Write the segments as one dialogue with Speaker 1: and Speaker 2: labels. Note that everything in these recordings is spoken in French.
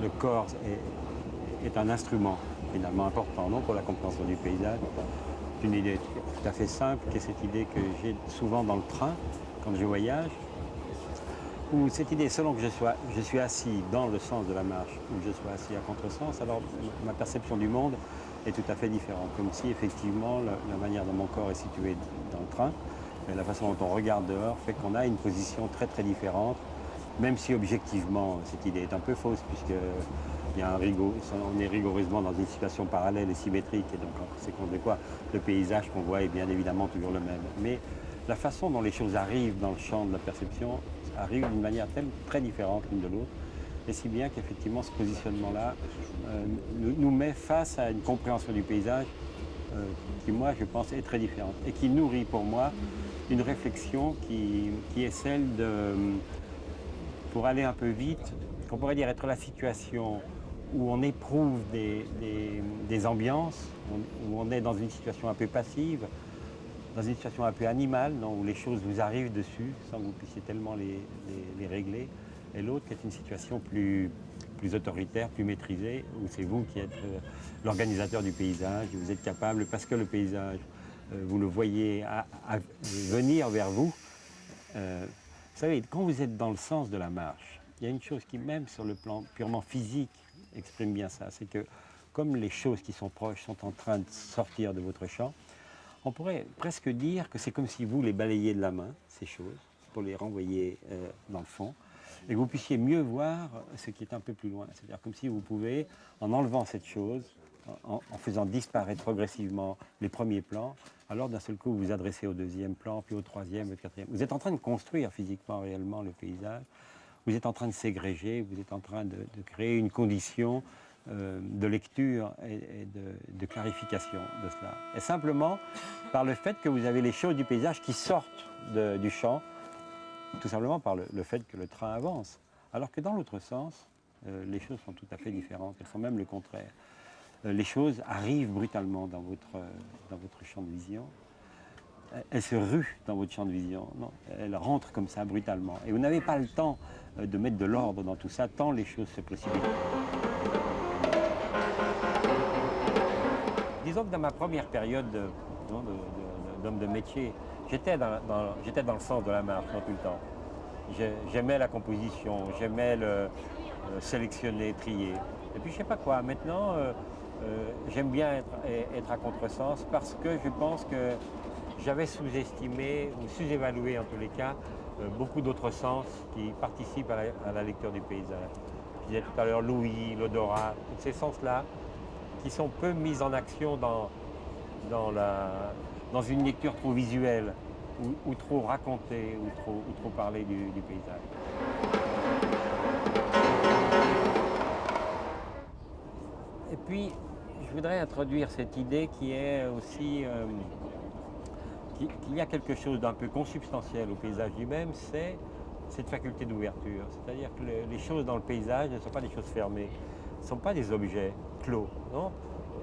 Speaker 1: le corps est un instrument finalement important, non, pour la compréhension du paysage. C'est une idée tout à fait simple, qui est cette idée que j'ai souvent dans le train, quand je voyage, où cette idée, selon que je suis assis dans le sens de la marche ou que je sois assis à contresens, alors ma perception du monde est tout à fait différente. Comme si effectivement la manière dont mon corps est situé dans le train, et la façon dont on regarde dehors, fait qu'on a une position très très différente, même si objectivement cette idée est un peu fausse, puisque on est rigoureusement dans une situation parallèle et symétrique, et donc en conséquence de quoi le paysage qu'on voit est bien évidemment toujours le même. Mais la façon dont les choses arrivent dans le champ de la perception arrive d'une manière très différente l'une de l'autre, et si bien qu'effectivement ce positionnement-là nous met face à une compréhension du paysage qui, moi, je pense, est très différente et qui nourrit pour moi une réflexion qui est celle de, pour aller un peu vite, qu'on pourrait dire être la situation où on éprouve des ambiances, où on est dans une situation un peu passive, dans une situation un peu animale, non, où les choses vous arrivent dessus sans que vous puissiez tellement les régler, et l'autre qui est une situation plus autoritaire, plus maîtrisée, où c'est vous qui êtes l'organisateur du paysage, vous êtes capable, parce que le paysage, vous le voyez venir vers vous. Vous savez, quand vous êtes dans le sens de la marche, il y a une chose qui, même sur le plan purement physique, exprime bien ça, c'est que comme les choses qui sont proches sont en train de sortir de votre champ, on pourrait presque dire que c'est comme si vous les balayiez de la main, ces choses, pour les renvoyer dans le fond, et que vous puissiez mieux voir ce qui est un peu plus loin. C'est-à-dire comme si vous pouvez, en enlevant cette chose, en faisant disparaître progressivement les premiers plans, alors d'un seul coup vous vous adressez au deuxième plan, puis au troisième, au quatrième. Vous êtes en train de construire physiquement, réellement le paysage, vous êtes en train de ségréger, vous êtes en train de créer une condition de lecture et de clarification de cela. Et simplement par le fait que vous avez les choses du paysage qui sortent du champ, tout simplement par le fait que le train avance. Alors que dans l'autre sens, les choses sont tout à fait différentes, elles sont même le contraire. Les choses arrivent brutalement dans votre champ de vision. Elles se ruent dans votre champ de vision, non, elles rentrent comme ça brutalement. Et vous n'avez pas le temps de mettre de l'ordre dans tout ça, tant les choses se précipitent. Disons que dans ma première période d'homme de métier, j'étais dans le sens de la marche, non, tout le temps. J'aimais la composition, j'aimais le sélectionner, trier. Et puis je sais pas quoi, maintenant j'aime bien être à contresens parce que je pense que j'avais sous-estimé ou sous-évalué en tous les cas beaucoup d'autres sens qui participent à la lecture du paysage. Je disais tout à l'heure l'ouïe, l'odorat, tous ces sens-là qui sont peu mis en action dans une lecture trop visuelle ou trop racontée ou trop parlée du paysage. Et puis, je voudrais introduire cette idée qui est aussi qu'il y a quelque chose d'un peu consubstantiel au paysage lui-même, c'est cette faculté d'ouverture. C'est-à-dire que les choses dans le paysage ne sont pas des choses fermées, ne sont pas des objets clos, non?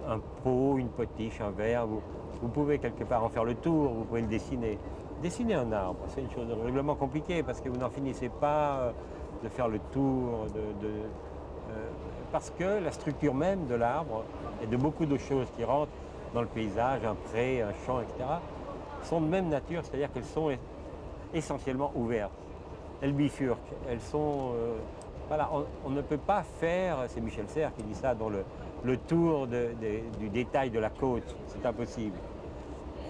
Speaker 1: Un pot, une potiche, un verre, vous pouvez quelque part en faire le tour, vous pouvez le dessiner. Dessiner un arbre, c'est une chose règlement compliquée parce que vous n'en finissez pas de faire le tour, parce que la structure même de l'arbre et de beaucoup de choses qui rentrent dans le paysage, un pré, un champ, etc., sont de même nature, c'est-à-dire qu'elles sont essentiellement ouvertes. Elles bifurquent, elles sont... voilà, on ne peut pas faire, c'est Michel Serres qui dit ça, dans le tour du détail de la côte, c'est impossible.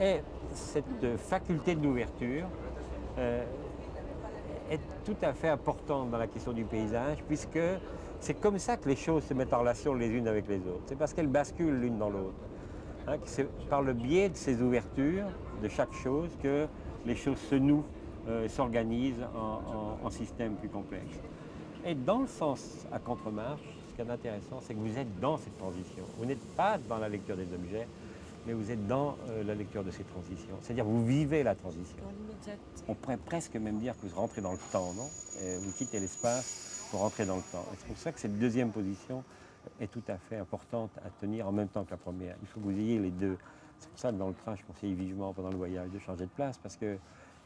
Speaker 1: Et cette faculté d'ouverture est tout à fait importante dans la question du paysage, puisque c'est comme ça que les choses se mettent en relation les unes avec les autres. C'est parce qu'elles basculent l'une dans l'autre. Hein, c'est par le biais de ces ouvertures, de chaque chose, que les choses se nouent, s'organisent en systèmes plus complexes. Et dans le sens à contre-marche, ce qui est intéressant, c'est que vous êtes dans cette transition. Vous n'êtes pas dans la lecture des objets, mais vous êtes dans la lecture de ces transitions. C'est-à-dire vous vivez la transition. On pourrait presque même dire que vous rentrez dans le temps, non? Et vous quittez l'espace pour rentrer dans le temps. Et c'est pour ça que cette deuxième position est tout à fait importante à tenir en même temps que la première. Il faut que vous ayez les deux. C'est pour ça que dans le train, je conseille vivement pendant le voyage de changer de place, parce que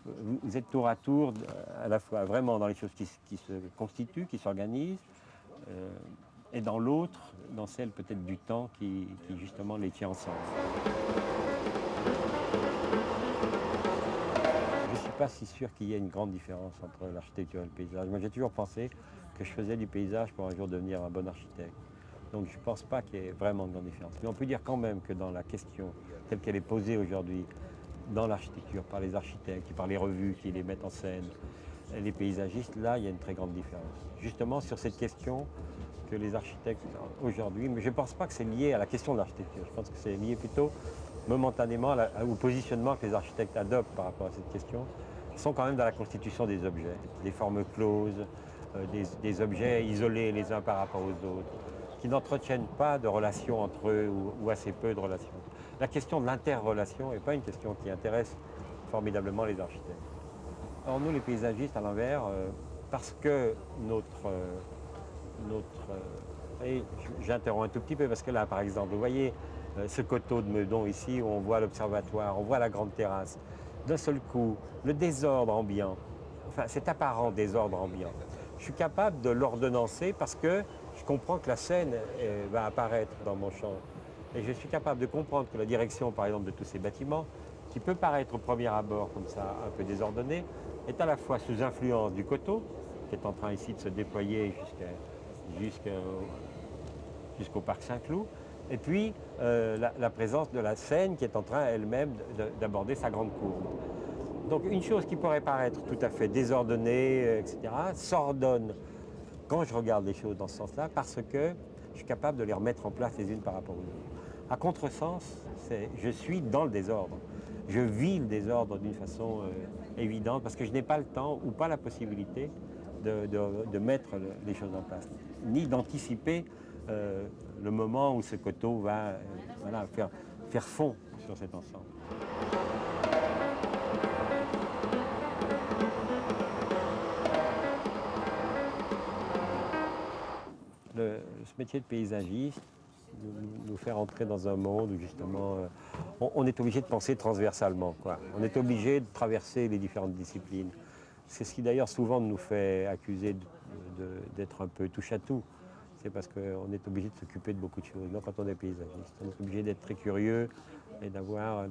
Speaker 1: vous êtes tour à tour, à la fois vraiment dans les choses qui se constituent, qui s'organisent, et dans l'autre, dans celle peut-être du temps qui justement les tient ensemble. Je ne suis pas si sûr qu'il y ait une grande différence entre l'architecture et le paysage. Moi, j'ai toujours pensé que je faisais du paysage pour un jour devenir un bon architecte. Donc je ne pense pas qu'il y ait vraiment de grande différence. Mais on peut dire quand même que dans la question telle qu'elle est posée aujourd'hui, dans l'architecture, par les architectes, par les revues qui les mettent en scène, les paysagistes, là, il y a une très grande différence. Justement sur cette question que les architectes aujourd'hui, mais je ne pense pas que c'est lié à la question de l'architecture, je pense que c'est lié plutôt momentanément au positionnement que les architectes adoptent par rapport à cette question, sont quand même dans la constitution des objets, des formes closes, des objets isolés les uns par rapport aux autres, qui n'entretiennent pas de relations entre eux ou assez peu de relations. La question de l'interrelation n'est pas une question qui intéresse formidablement les architectes. Or nous, les paysagistes, à l'envers, parce que et j'interromps un tout petit peu parce que là, par exemple, vous voyez ce coteau de Meudon ici, où on voit l'observatoire, on voit la grande terrasse. D'un seul coup, le désordre ambiant, enfin cet apparent désordre ambiant, je suis capable de l'ordonnancer parce que je comprends que la scène va apparaître dans mon champ. Et je suis capable de comprendre que la direction, par exemple, de tous ces bâtiments, qui peut paraître au premier abord comme ça, un peu désordonné, est à la fois sous influence du coteau, qui est en train ici de se déployer jusqu'au parc Saint-Cloud, et puis la présence de la Seine qui est en train elle-même d'aborder sa grande courbe. Donc une chose qui pourrait paraître tout à fait désordonnée, etc., s'ordonne quand je regarde les choses dans ce sens-là, parce que je suis capable de les remettre en place les unes par rapport aux autres. À contresens, je suis dans le désordre. Je vis le désordre d'une façon évidente parce que je n'ai pas le temps ou pas la possibilité de mettre les choses en place, ni d'anticiper le moment où ce coteau va voilà, faire fond sur cet ensemble. Ce métier de paysagiste nous fait rentrer dans un monde où justement on est obligé de penser transversalement, quoi. On est obligé de traverser les différentes disciplines. C'est ce qui d'ailleurs souvent nous fait accuser d'être un peu touche à tout. C'est parce qu'on est obligé de s'occuper de beaucoup de choses. Non, quand on est paysagiste, on est obligé d'être très curieux et d'avoir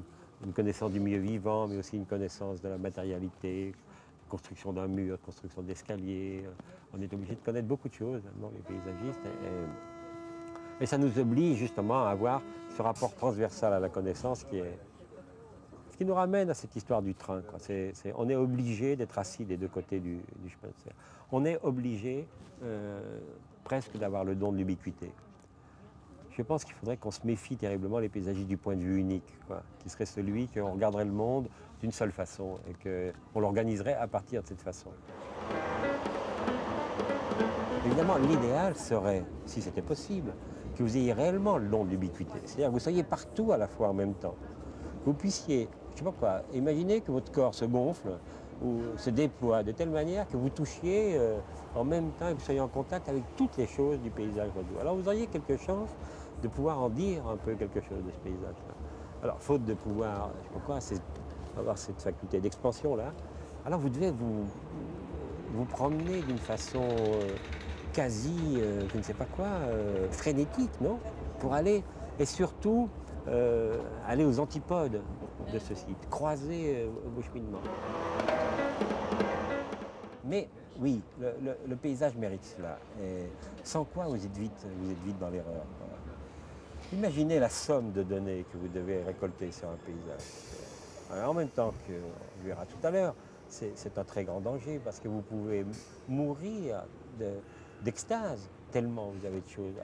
Speaker 1: une connaissance du milieu vivant, mais aussi une connaissance de la matérialité, construction d'un mur, construction d'escaliers. On est obligé de connaître beaucoup de choses, non, les paysagistes. Et ça nous oblige justement à avoir ce rapport transversal à la connaissance ce qui nous ramène à cette histoire du train, quoi. On est obligé d'être assis des deux côtés du chemin de fer. On est obligé presque d'avoir le don de l'ubiquité. Je pense qu'il faudrait qu'on se méfie terriblement les paysagistes du point de vue unique, quoi, qui serait celui qu'on regarderait le monde d'une seule façon et qu'on l'organiserait à partir de cette façon. Évidemment, l'idéal serait, si c'était possible, que vous ayez réellement le don de l'ubiquité. C'est-à-dire que vous soyez partout à la fois en même temps. Que vous puissiez, je sais pas quoi, imaginez que votre corps se gonfle ou se déploie de telle manière que vous touchiez en même temps et que vous soyez en contact avec toutes les choses du paysage radio. Alors vous auriez quelque chance de pouvoir en dire un peu quelque chose de ce paysage-là. Alors, faute de pouvoir, je sais pas quoi, avoir cette faculté d'expansion-là, alors vous devez vous promener d'une façon quasi, je ne sais pas quoi, frénétique, non? Pour aller, et surtout, aller aux antipodes de ce site, croiser vos cheminements. Mais oui, le paysage mérite cela. Et sans quoi vous êtes vite dans l'erreur. Imaginez la somme de données que vous devez récolter sur un paysage. Alors, en même temps que, on verra tout à l'heure, c'est un très grand danger parce que vous pouvez mourir d'extase tellement vous avez de choses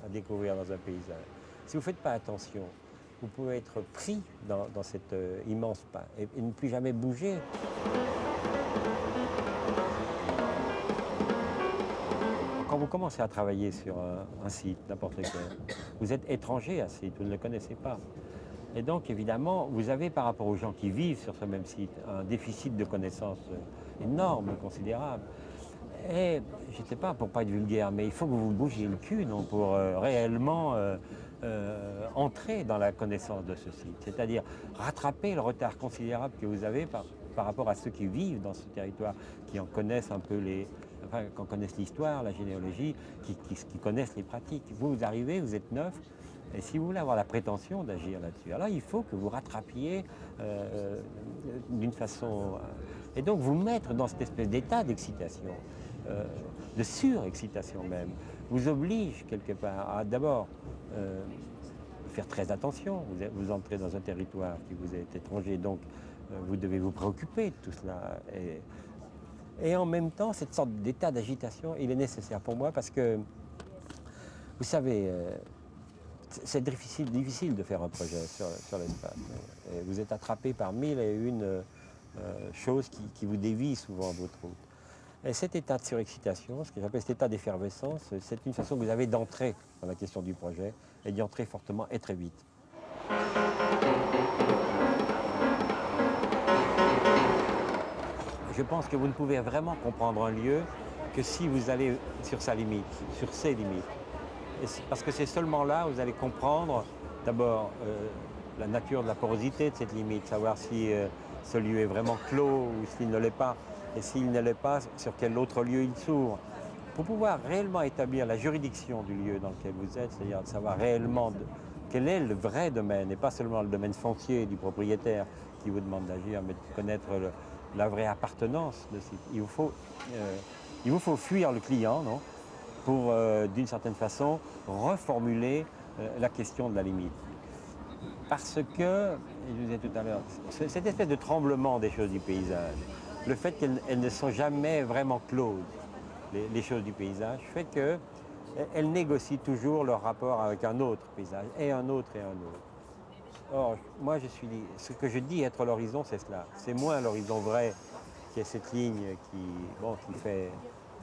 Speaker 1: à découvrir dans un paysage. Si vous ne faites pas attention, vous pouvez être pris dans cette immense pas et ne plus jamais bouger. Quand vous commencez à travailler sur un site, n'importe lequel, vous êtes étranger à ce site, vous ne le connaissez pas. Et donc, évidemment, vous avez, par rapport aux gens qui vivent sur ce même site, un déficit de connaissances énorme, considérable. Et, je ne sais pas, pour ne pas être vulgaire, mais il faut que vous vous bougiez le cul non, pour réellement entrer dans la connaissance de ce site. C'est-à-dire rattraper le retard considérable que vous avez par rapport à ceux qui vivent dans ce territoire, qui en connaissent un peu enfin, qu'on connaisse l'histoire, la généalogie, qui connaissent les pratiques. Vous arrivez, vous êtes neuf, et si vous voulez avoir la prétention d'agir là-dessus, alors il faut que vous rattrapiez d'une façon... et donc vous mettre dans cette espèce d'état d'excitation, de surexcitation même, vous oblige quelque part à d'abord faire très attention. Vous entrez dans un territoire qui vous est étranger, donc vous devez vous préoccuper de tout cela. Et en même temps, cette sorte d'état d'agitation, il est nécessaire pour moi parce que, vous savez, c'est difficile de faire un projet sur l'espace. Et vous êtes attrapé par mille et une choses qui vous dévient souvent de votre route. Et cet état de surexcitation, ce que j'appelle cet état d'effervescence, c'est une façon que vous avez d'entrer dans la question du projet et d'y entrer fortement et très vite. Je pense que vous ne pouvez vraiment comprendre un lieu que si vous allez sur sa limite, sur ses limites. Parce que c'est seulement là où vous allez comprendre d'abord la nature de la porosité de cette limite, savoir si ce lieu est vraiment clos ou s'il ne l'est pas, et s'il ne l'est pas, sur quel autre lieu il s'ouvre. Pour pouvoir réellement établir la juridiction du lieu dans lequel vous êtes, c'est-à-dire de savoir réellement quel est le vrai domaine, et pas seulement le domaine foncier du propriétaire qui vous demande d'agir, mais de connaître la vraie appartenance de site. Il vous faut fuir le client, non, pour, d'une certaine façon, reformuler la question de la limite. Parce que, je vous disais tout à l'heure, cette espèce de tremblement des choses du paysage, le fait qu'elles ne sont jamais vraiment closes, les choses du paysage, fait qu'elles négocient toujours leur rapport avec un autre paysage, et un autre et un autre. Or, moi, ce que je dis être l'horizon, c'est cela. C'est moins l'horizon vrai, qui est cette ligne qui fait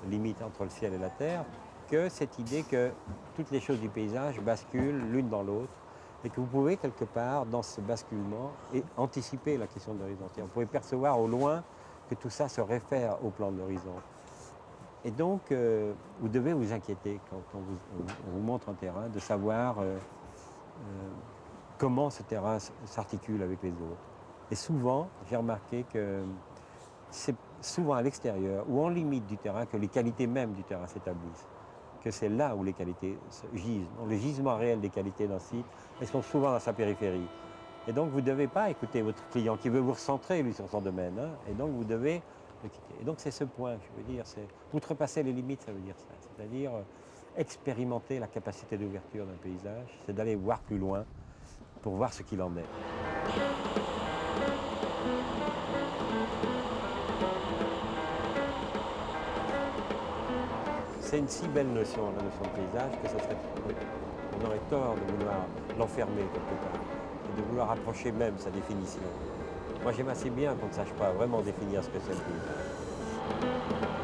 Speaker 1: limite entre le ciel et la terre, que cette idée que toutes les choses du paysage basculent l'une dans l'autre, et que vous pouvez quelque part, dans ce basculement, anticiper la question de l'horizon. Vous pouvez percevoir au loin que tout ça se réfère au plan de l'horizon. Et donc, vous devez vous inquiéter quand on vous montre un terrain, de savoir comment ce terrain s'articule avec les autres. Et souvent, j'ai remarqué que c'est souvent à l'extérieur ou en limite du terrain que les qualités mêmes du terrain s'établissent. Que c'est là où les qualités gisent. Donc, le gisement réel des qualités d'un site, elles sont souvent dans sa périphérie. Et donc, vous ne devez pas écouter votre client qui veut vous recentrer, lui, sur son domaine. Hein, et donc, vous devez le quitter. Et donc, c'est ce point, je veux dire, c'est outrepasser les limites, ça veut dire ça. C'est-à-dire expérimenter la capacité d'ouverture d'un paysage, c'est d'aller voir plus loin pour voir ce qu'il en est. C'est une si belle notion, la notion de paysage, que on aurait tort de vouloir l'enfermer quelque part, et de vouloir approcher même sa définition. Moi, j'aime assez bien qu'on ne sache pas vraiment définir ce que c'est le paysage.